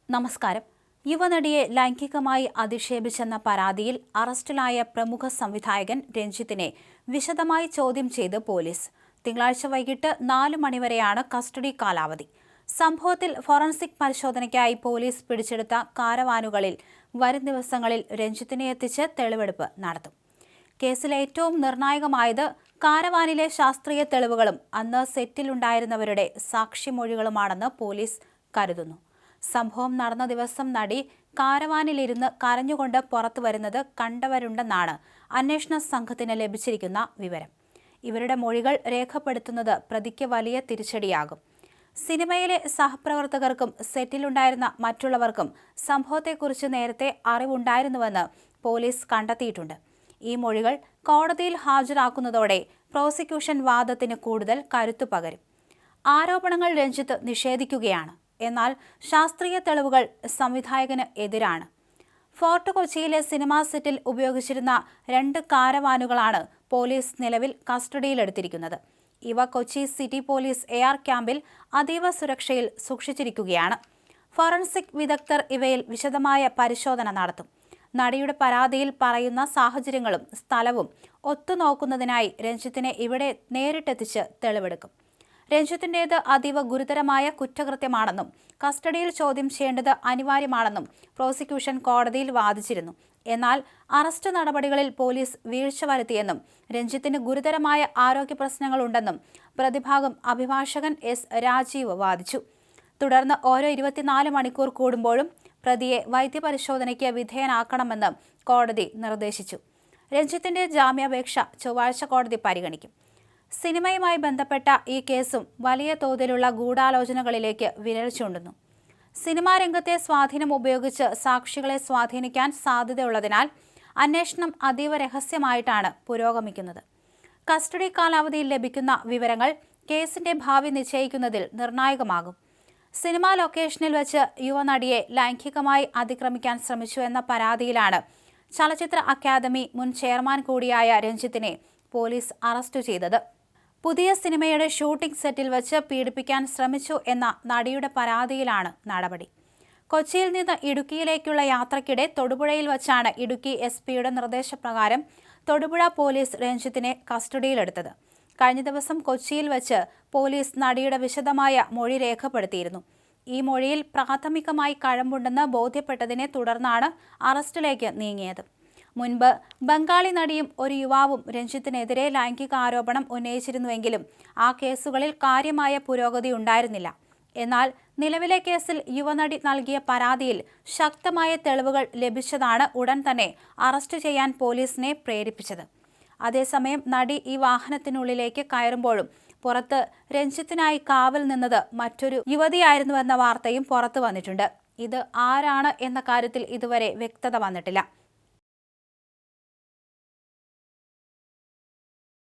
നമസ്കാരം. യുവനടിയെ ലൈംഗികമായി അധിക്ഷേപിച്ചെന്ന പരാതിയിൽ അറസ്റ്റിലായ പ്രമുഖ സംവിധായകൻ രഞ്ജിത്തിനെ വിശദമായി ചോദ്യം ചെയ്ത് പോലീസ്. തിങ്കളാഴ്ച വൈകിട്ട് 4 മണിവരെയാണ് കസ്റ്റഡി കാലാവധി. സംഭവത്തിൽ ഫോറൻസിക് പരിശോധനയ്ക്കായി പോലീസ് പിടിച്ചെടുത്ത കാരവാനുകളിൽ വരും ദിവസങ്ങളിൽ രഞ്ജിത്തിനെ എത്തിച്ച് തെളിവെടുപ്പ് നടത്തും. കേസിൽ ഏറ്റവും നിർണായകമായത് കാരവാനിലെ ശാസ്ത്രീയ തെളിവുകളും അന്ന് സെറ്റിലുണ്ടായിരുന്നവരുടെ സാക്ഷിമൊഴികളുമാണെന്ന് പോലീസ് കരുതുന്നു. സംഭവം നടന്ന ദിവസം നടി കാരവാനിലിരുന്ന് കരഞ്ഞുകൊണ്ട് പുറത്തു വരുന്നത് കണ്ടവരുണ്ടെന്നാണ് അന്വേഷണ സംഘത്തിന് ലഭിച്ചിരിക്കുന്ന വിവരം. ഇവരുടെ മൊഴികൾ രേഖപ്പെടുത്തുന്നത് പ്രതിക്ക് വലിയ തിരിച്ചടിയാകും. സിനിമയിലെ സഹപ്രവർത്തകർക്കും സെറ്റിലുണ്ടായിരുന്ന മറ്റുള്ളവർക്കും സംഭവത്തെക്കുറിച്ച് നേരത്തെ അറിവുണ്ടായിരുന്നുവെന്ന് പോലീസ് കണ്ടെത്തിയിട്ടുണ്ട്. ഈ മൊഴികൾ കോടതിയിൽ ഹാജരാക്കുന്നതോടെ പ്രോസിക്യൂഷൻ വാദത്തിന് കൂടുതൽ കരുത്തു പകരും. ആരോപണങ്ങൾ രഞ്ജിത്ത് നിഷേധിക്കുകയാണ്. എന്നാൽ ശാസ്ത്രീയ തെളിവുകൾ സംവിധായകന് എതിരാണ്. ഫോർട്ട് കൊച്ചിയിലെ സിനിമാ സെറ്റിൽ ഉപയോഗിച്ചിരുന്ന 2 കാരവാനുകളാണ് പോലീസ് നിലവിൽ കസ്റ്റഡിയിലെടുത്തിരിക്കുന്നത്. ഇവ കൊച്ചി സിറ്റി പോലീസ് AR ക്യാമ്പിൽ അതീവ സുരക്ഷയിൽ സൂക്ഷിച്ചിരിക്കുകയാണ്. ഫോറൻസിക് വിദഗ്ധർ ഇവയിൽ വിശദമായ പരിശോധന നടത്തും. നടിയുടെ പരാതിയിൽ പറയുന്ന സാഹചര്യങ്ങളും സ്ഥലവും ഒത്തുനോക്കുന്നതിനായി രഞ്ജിത്തിനെ ഇവിടെ നേരിട്ടെത്തിച്ച് തെളിവെടുക്കും. രഞ്ജിത്തിൻ്റേത് അതീവ ഗുരുതരമായ കുറ്റകൃത്യമാണെന്നും കസ്റ്റഡിയിൽ ചോദ്യം ചെയ്യേണ്ടത് അനിവാര്യമാണെന്നും പ്രോസിക്യൂഷൻ കോടതിയിൽ വാദിച്ചിരുന്നു. എന്നാൽ അറസ്റ്റ് നടപടികളിൽ പോലീസ് വീഴ്ച വരുത്തിയെന്നും രഞ്ജിത്തിന് ഗുരുതരമായ ആരോഗ്യ പ്രശ്നങ്ങളുണ്ടെന്നും പ്രതിഭാഗം അഭിഭാഷകൻ S. രാജീവ് വാദിച്ചു. തുടർന്ന് ഓരോ 24 മണിക്കൂർ കൂടുമ്പോഴും പ്രതിയെ വൈദ്യപരിശോധനയ്ക്ക് വിധേയനാക്കണമെന്ന് കോടതി നിർദ്ദേശിച്ചു. രഞ്ജിത്തിന്റെ ജാമ്യാപേക്ഷ ചൊവ്വാഴ്ച കോടതി പരിഗണിക്കും. സിനിമയുമായി ബന്ധപ്പെട്ട ഈ കേസും വലിയ തോതിലുള്ള ഗൂഢാലോചനകളിലേക്ക് വിരൽ ചൂണ്ടുന്നു. സിനിമാ രംഗത്തെ സ്വാധീനം ഉപയോഗിച്ച് സാക്ഷികളെ സ്വാധീനിക്കാൻ സാധ്യതയുള്ളതിനാൽ അന്വേഷണം അതീവ രഹസ്യമായിട്ടാണ് പുരോഗമിക്കുന്നത്. കസ്റ്റഡി കാലാവധിയിൽ ലഭിക്കുന്ന വിവരങ്ങൾ കേസിന്റെ ഭാവി നിശ്ചയിക്കുന്നതിൽ നിർണായകമാകും. സിനിമാ ലൊക്കേഷനിൽ വെച്ച് യുവനടിയെ ലൈംഗികമായി അതിക്രമിക്കാൻ ശ്രമിച്ചു എന്ന പരാതിയിലാണ് ചലച്ചിത്ര അക്കാദമി മുൻ ചെയർമാൻ കൂടിയായ രഞ്ജിത്തിനെ പോലീസ് അറസ്റ്റ് ചെയ്തത്. പുതിയ സിനിമയുടെ ഷൂട്ടിംഗ് സെറ്റിൽ വെച്ച് പീഡിപ്പിക്കാൻ ശ്രമിച്ചു എന്ന നടിയുടെ പരാതിയിലാണ് നടപടി. കൊച്ചിയിൽ നിന്ന് ഇടുക്കിയിലേക്കുള്ള യാത്രയ്ക്കിടെ തൊടുപുഴയിൽ വച്ചാണ് ഇടുക്കി SP-യുടെ നിർദ്ദേശപ്രകാരം തൊടുപുഴ പോലീസ് രഞ്ജിത്തിനെ കസ്റ്റഡിയിലെടുത്തത്. കഴിഞ്ഞ ദിവസം കൊച്ചിയിൽ വെച്ച് പോലീസ് നടിയുടെ വിശദമായ മൊഴി രേഖപ്പെടുത്തിയിരുന്നു. ഈ മൊഴിയിൽ പ്രാഥമികമായി കഴമ്പുണ്ടെന്ന് ബോധ്യപ്പെട്ടതിനെ തുടർന്നാണ് അറസ്റ്റിലേക്ക് നീങ്ങിയത്. മുൻപ് ബംഗാളി നടിയും ഒരു യുവാവും രഞ്ജിത്തിനെതിരെ ലൈംഗിക ആരോപണം ഉന്നയിച്ചിരുന്നുവെങ്കിലും ആ കേസുകളിൽ കാര്യമായ പുരോഗതി ഉണ്ടായിരുന്നില്ല. എന്നാൽ നിലവിലെ കേസിൽ യുവനടി നൽകിയ പരാതിയിൽ ശക്തമായ തെളിവുകൾ ലഭിച്ചതാണ് ഉടൻ തന്നെ അറസ്റ്റ് ചെയ്യാൻ പോലീസിനെ പ്രേരിപ്പിച്ചത്. അതേസമയം നടി ഈ വാഹനത്തിനുള്ളിലേക്ക് കയറുമ്പോഴും പുറത്ത് രഞ്ജിത്തിനായി കാവൽ നിന്നത് മറ്റൊരു യുവതിയായിരുന്നുവെന്ന വാർത്തയും പുറത്തു വന്നിട്ടുണ്ട്. ഇത് ആരാണ് എന്ന കാര്യത്തിൽ ഇതുവരെ വ്യക്തത വന്നിട്ടില്ല.